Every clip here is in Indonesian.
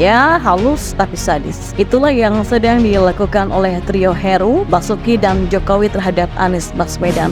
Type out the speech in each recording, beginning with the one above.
Ya, halus tapi sadis. Itulah yang sedang dilakukan oleh trio Heru, Basuki, dan Jokowi terhadap Anies Baswedan.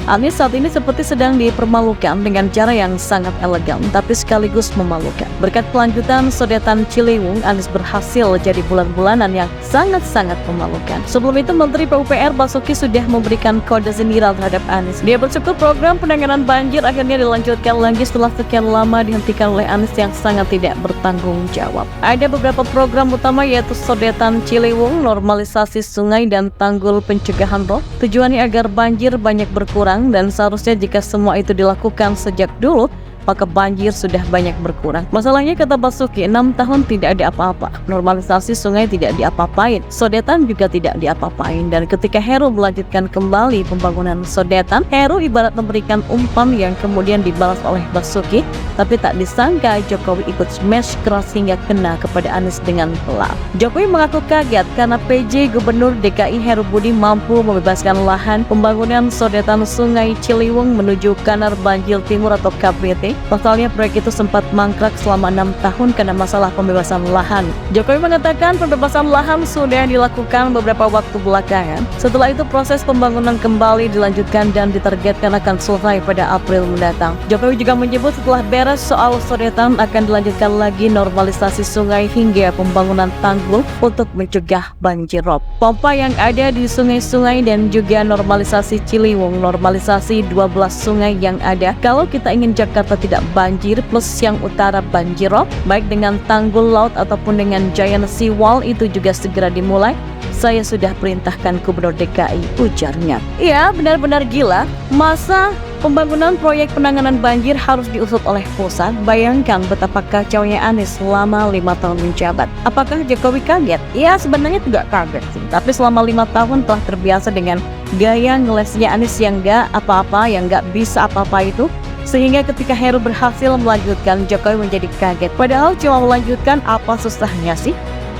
Anies saat ini seperti sedang dipermalukan dengan cara yang sangat elegan tapi sekaligus memalukan. Berkat kelanjutan sodetan Ciliwung, Anies berhasil jadi bulan-bulanan yang sangat-sangat memalukan. Sebelum itu, Menteri PUPR Basuki sudah memberikan kode sindiran terhadap Anies. Dia bersyukur program penanganan banjir akhirnya dilanjutkan lagi setelah sekian lama dihentikan oleh Anies yang sangat tidak bertanggung jawab. Ada beberapa program utama yaitu sodetan Ciliwung, normalisasi sungai, dan tanggul pencegahan rob. Tujuannya agar banjir banyak berkurang, dan seharusnya jika semua itu dilakukan sejak dulu, maka banjir sudah banyak berkurang. Masalahnya, kata Basuki, 6 tahun tidak ada apa-apa. Normalisasi sungai tidak diapa-apain, sodetan juga tidak diapa-apain. Dan ketika Heru melanjutkan kembali pembangunan sodetan, Heru ibarat memberikan umpan yang kemudian dibalas oleh Basuki, tapi tak disangka Jokowi ikut smash keras hingga kena kepada Anies dengan pelak. Jokowi mengaku kaget karena PJ Gubernur DKI Heru Budi mampu membebaskan lahan pembangunan sodetan sungai Ciliwung menuju Kanal Banjir Timur atau KBT. Pasalnya proyek itu sempat mangkrak selama 6 tahun karena masalah pembebasan lahan. Jokowi mengatakan pembebasan lahan sudah dilakukan beberapa waktu belakangan. Setelah itu proses pembangunan kembali dilanjutkan dan ditargetkan akan selesai pada April mendatang. Jokowi juga menyebut setelah beres soal sodetan akan dilanjutkan lagi normalisasi sungai hingga pembangunan tanggul untuk mencegah banjir rob. Pompa yang ada di sungai-sungai dan juga normalisasi Ciliwung, normalisasi 12 sungai yang ada. Kalau kita ingin Jakarta tidak banjir plus yang utara banjir rob, baik dengan tanggul laut ataupun dengan giant seawall, itu juga segera dimulai. Saya sudah perintahkan Gubernur DKI, ujarnya. Iya, benar-benar gila. Masa pembangunan proyek penanganan banjir harus diusut oleh pusat? Bayangkan betapa kacaunya Anies selama 5 tahun menjabat. Apakah Jokowi kaget? Ya, sebenarnya tidak kaget sih. Tapi selama 5 tahun telah terbiasa dengan gaya ngelesnya Anies yang gak apa-apa, yang gak bisa apa-apa itu. Sehingga ketika Heru berhasil melanjutkan, Jokowi menjadi kaget. Padahal cuma melanjutkan, apa susahnya sih?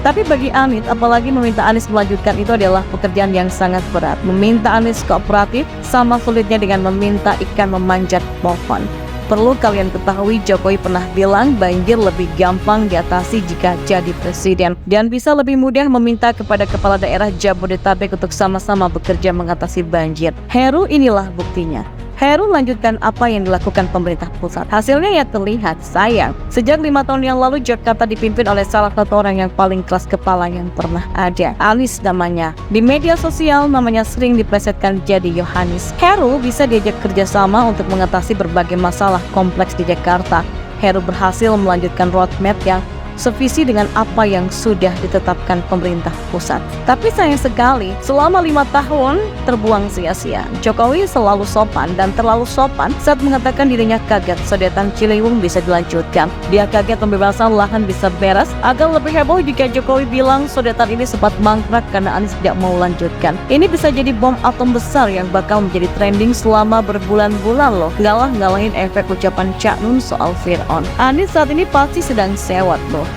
Tapi bagi Anies, apalagi meminta Anies melanjutkan, itu adalah pekerjaan yang sangat berat. Meminta Anies kooperatif sama sulitnya dengan meminta ikan memanjat pohon. Perlu kalian ketahui, Jokowi pernah bilang banjir lebih gampang diatasi jika jadi presiden, dan bisa lebih mudah meminta kepada kepala daerah Jabodetabek untuk sama-sama bekerja mengatasi banjir. Heru inilah buktinya. Heru lanjutkan apa yang dilakukan pemerintah pusat. Hasilnya ya terlihat, sayang. Sejak 5 tahun yang lalu, Jakarta dipimpin oleh salah satu orang yang paling keras kepala yang pernah ada. Anies namanya. Di media sosial namanya sering diplesetkan jadi Yohanes. Heru bisa diajak kerjasama untuk mengatasi berbagai masalah kompleks di Jakarta. Heru berhasil melanjutkan roadmap yang sevisi dengan apa yang sudah ditetapkan pemerintah pusat. Tapi sayang sekali, selama 5 tahun terbuang sia-sia. Jokowi selalu sopan dan terlalu sopan saat mengatakan dirinya kaget sodetan Ciliwung bisa dilanjutkan. Dia kaget pembebasan lahan bisa beres. Agak lebih heboh jika Jokowi bilang sodetan ini sempat mangkrak karena Anies tidak mau lanjutkan. Ini bisa jadi bom atom besar yang bakal menjadi trending selama berbulan-bulan loh. Ngalah-ngalahin efek ucapan Cak Nun soal Fir'aun. Anies saat ini pasti sedang sewot loh.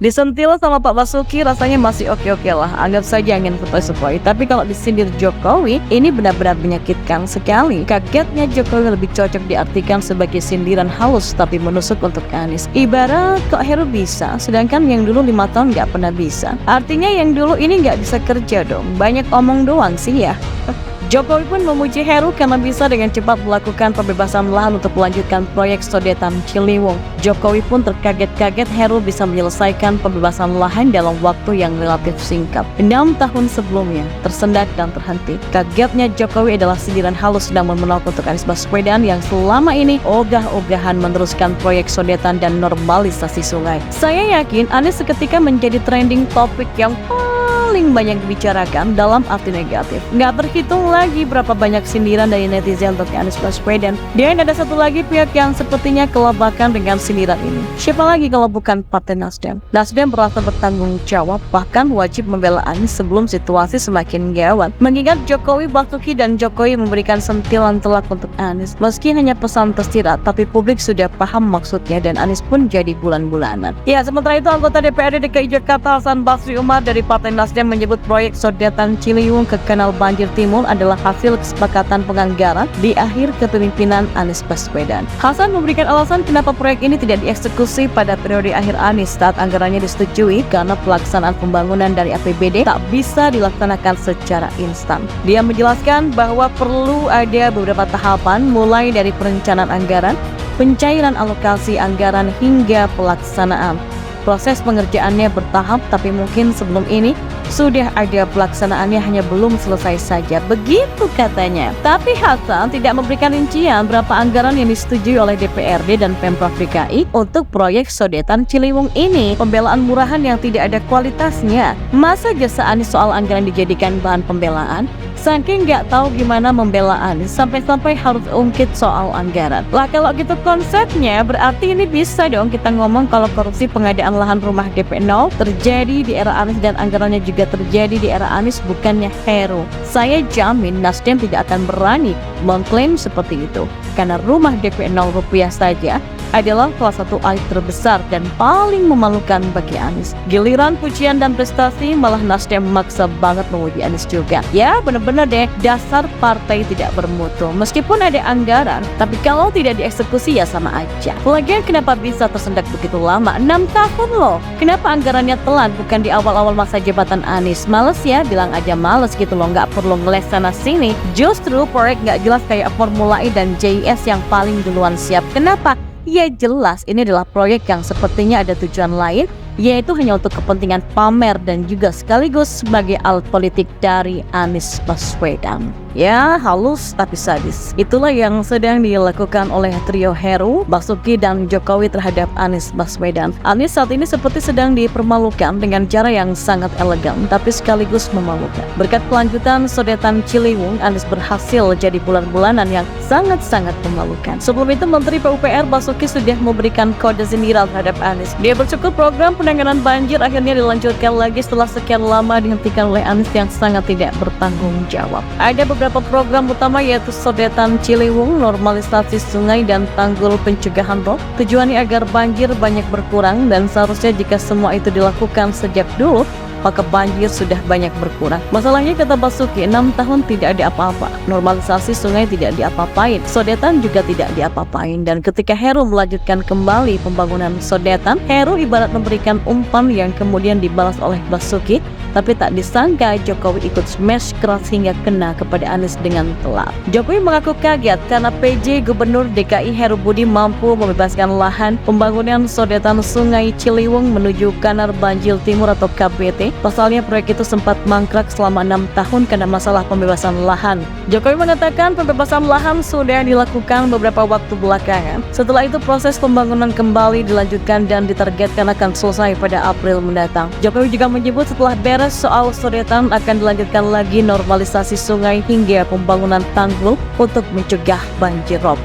Disentil sama Pak Basuki rasanya masih oke-oke lah, anggap saja angin sepoi-sepoi. Tapi kalau disindir Jokowi, ini benar-benar menyakitkan sekali. Kagetnya Jokowi lebih cocok diartikan sebagai sindiran halus tapi menusuk untuk Anies. Ibarat kok Heru bisa, sedangkan yang dulu 5 tahun gak pernah bisa. Artinya yang dulu ini gak bisa kerja dong, banyak omong doang sih ya. Jokowi pun memuji Heru karena bisa dengan cepat melakukan pembebasan lahan untuk melanjutkan proyek sodetan Ciliwung. Jokowi pun terkaget-kaget Heru bisa menyelesaikan pembebasan lahan dalam waktu yang relatif singkat. 6 tahun sebelumnya tersendat dan terhenti. Kagetnya Jokowi adalah sindiran halus dan menolak untuk Anies Baswedan yang selama ini ogah-ogahan meneruskan proyek sodetan dan normalisasi sungai. Saya yakin Anies seketika menjadi trending topik yang paling banyak dibicarakan dalam arti negatif. Nggak terhitung lagi berapa banyak sindiran dari netizen untuk Anies Baswedan. Dan ada satu lagi pihak yang sepertinya kelabakan dengan sindiran ini. Siapa lagi kalau bukan Partai Nasdem? Nasdem merasa bertanggung jawab, bahkan wajib membela Anies sebelum situasi semakin gawat. Mengingat Jokowi, Basuki, dan Jokowi memberikan sentilan telak untuk Anies. Meski hanya pesan tersirat, tapi publik sudah paham maksudnya dan Anies pun jadi bulan-bulanan. Ya, sementara itu anggota DPRD DKI Jakarta Hasan Basri Umar dari Partai Nasdem menyebut proyek sodetan Ciliwung ke Kanal Banjir Timur adalah hasil kesepakatan penganggaran di akhir kepemimpinan Anies Baswedan. Hasan memberikan alasan kenapa proyek ini tidak dieksekusi pada periode akhir Anies saat anggarannya disetujui karena pelaksanaan pembangunan dari APBD tak bisa dilaksanakan secara instan. Dia menjelaskan bahwa perlu ada beberapa tahapan mulai dari perencanaan anggaran, pencairan alokasi anggaran hingga pelaksanaan. Proses pengerjaannya bertahap, tapi mungkin sebelum ini sudah ada pelaksanaannya, hanya belum selesai saja. Begitu katanya. Tapi Hasan tidak memberikan rincian berapa anggaran yang disetujui oleh DPRD dan Pemprov DKI untuk proyek sodetan Ciliwung ini. Pembelaan murahan yang tidak ada kualitasnya. Masa jasa Anies soal anggaran dijadikan bahan pembelaan? Saking nggak tahu gimana membela Anies sampai-sampai harus ungkit soal anggaran. Lah kalau gitu konsepnya berarti ini bisa dong kita ngomong kalau korupsi pengadaan lahan rumah DP 0 terjadi di era Anies dan anggarannya juga terjadi di era Anies, bukannya Heru. Saya jamin Nasdem tidak akan berani mengklaim seperti itu karena rumah DP 0 rupiah saja adalah salah satu aib terbesar dan paling memalukan bagi Anies. Giliran pujian dan prestasi malah Nasdem memaksa banget memuji Anies juga. Ya benar-benar deh, dasar partai tidak bermutu. Meskipun ada anggaran, tapi kalau tidak dieksekusi ya sama aja. Lagian kenapa bisa tersendat begitu lama? 6 tahun loh. Kenapa anggarannya telat bukan di awal-awal masa jabatan Anies? Males ya, bilang aja males gitu loh, nggak perlu ngeles sana sini. Justru proyek nggak jelas kayak Formula E dan JIS yang paling duluan siap. Kenapa? Ya jelas ini adalah proyek yang sepertinya ada tujuan lain, yaitu hanya untuk kepentingan pamer dan juga sekaligus sebagai alat politik dari Anies Baswedan. Ya, halus tapi sadis. Itulah yang sedang dilakukan oleh trio Heru, Basuki, dan Jokowi terhadap Anies Baswedan. Anies saat ini seperti sedang dipermalukan dengan cara yang sangat elegan tapi sekaligus memalukan. Berkat kelanjutan sodetan Ciliwung, Anies berhasil jadi bulan-bulanan yang sangat-sangat memalukan. Sebelum itu Menteri PUPR Basuki sudah memberikan kode sindiran terhadap Anies. Dia bersyukur program penanganan banjir akhirnya dilanjutkan lagi setelah sekian lama dihentikan oleh Anies yang sangat tidak bertanggung jawab. Ada beberapa program utama yaitu sodetan Ciliwung, normalisasi sungai, dan tanggul pencegahan rob. Tujuannya agar banjir banyak berkurang dan seharusnya jika semua itu dilakukan sejak dulu, maka banjir sudah banyak berkurang. Masalahnya kata Basuki, 6 tahun tidak ada apa-apa. Normalisasi sungai tidak diapa-apain, sodetan juga tidak diapa-apain. Dan ketika Heru melanjutkan kembali pembangunan sodetan, Heru ibarat memberikan umpan yang kemudian dibalas oleh Basuki. Tapi tak disangka Jokowi ikut smash keras hingga kena kepada Anies dengan telak. Jokowi mengaku kaget karena PJ Gubernur DKI Heru Budi mampu membebaskan lahan pembangunan sodetan sungai Ciliwung menuju Kanal Banjir Timur atau KBT. Pasalnya proyek itu sempat mangkrak selama 6 tahun karena masalah pembebasan lahan. Jokowi mengatakan pembebasan lahan sudah dilakukan beberapa waktu belakangan. Setelah itu proses pembangunan kembali dilanjutkan dan ditargetkan akan selesai pada April mendatang. Jokowi juga menyebut setelah beres soal sodetan akan dilanjutkan lagi normalisasi sungai hingga pembangunan tanggul untuk mencegah banjir rob.